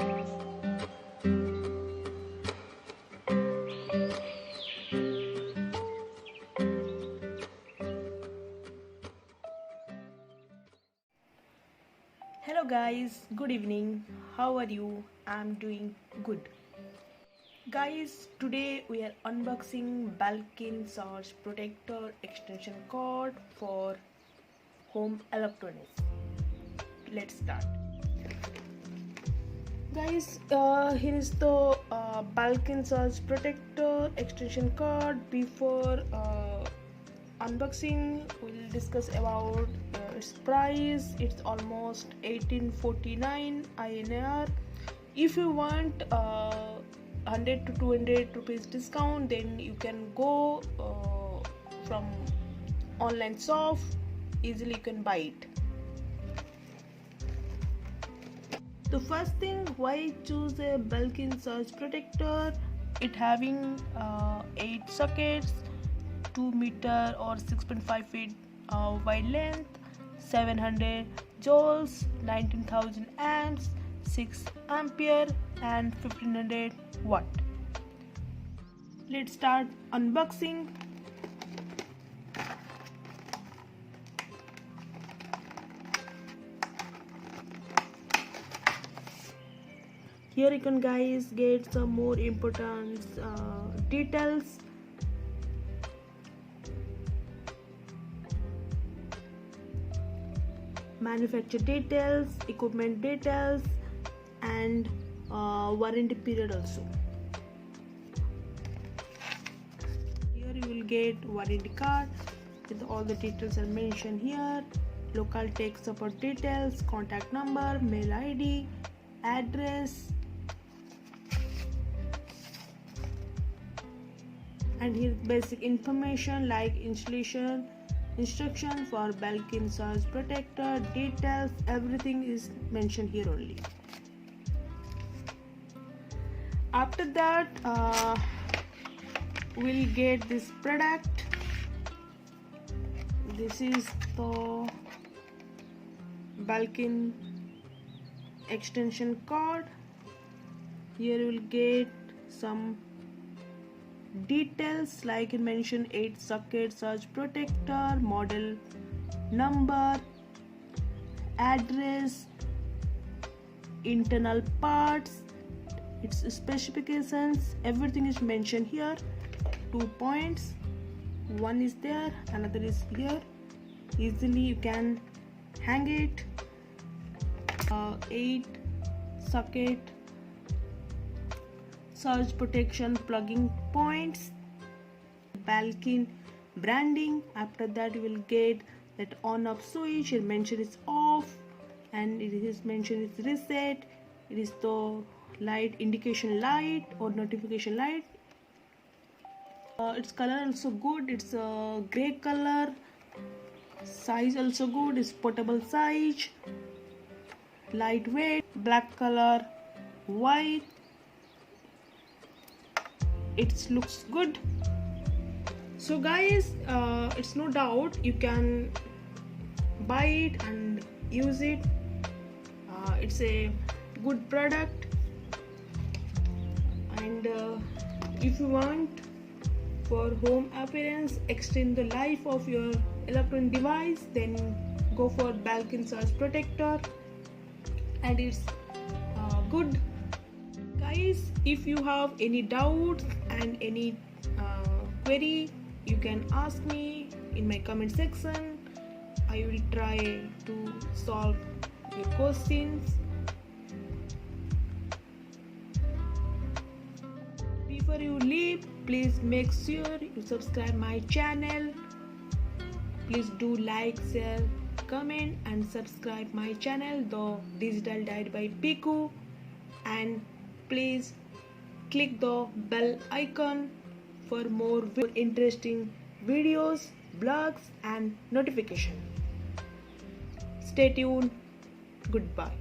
Hello guys, good evening. How are you? I'm doing good. Guys, today we are unboxing Belkin Surge Protector extension cord for home electronics. Let's start. Guys, here is the Belkin Surge Protector extension cord. Before unboxing, we'll discuss about its price. It's almost 1849 INR. If you want 100 to 200 rupees discount, then you can go from online shop, easily you can buy it. The first thing, why choose a Belkin Surge Protector? It having 8 sockets, 2 meter or 6.5 feet wide length, 700 joules, 19,000 amps, 6 ampere and 1500 watt. Let's start unboxing. Here you can guys get some more important details. Manufacturer details, equipment details and warranty period also. Here you will get warranty card with all the details are mentioned here. Local tech support details, contact number, mail ID, address, and here basic information like installation instruction for Belkin Surge Protector, details, everything is mentioned here only. After that we'll get this product. This is the Belkin extension cord. Here you will get some details like it mentioned 8 socket surge protector, model number, address, internal parts, its specifications, everything is mentioned here. 2 points, one is there, another is here. Easily you can hang it. 8 socket surge protection plugging points, Belkin branding. After that you will get that on off switch. It mentioned it's off and it is mentioned it's reset. It is the light indication light or notification light. Its color also good, it's a gray color. Size also good, it's portable size, lightweight, black color, white. It looks good. So guys, it's no doubt you can buy it and use it. It's a good product, and if you want for home appearance, extend the life of your electronic device, then go for Belkin Surge Protector, and it's good. Guys, if you have any doubts and any query, you can ask me in my comment section. I will try to solve your questions. Before you leave, please make sure you subscribe my channel. Please do like, share, comment and subscribe my channel, The Digital Diary by PIKU, and please click the bell icon for more interesting videos, blogs and notification. Stay tuned. Goodbye.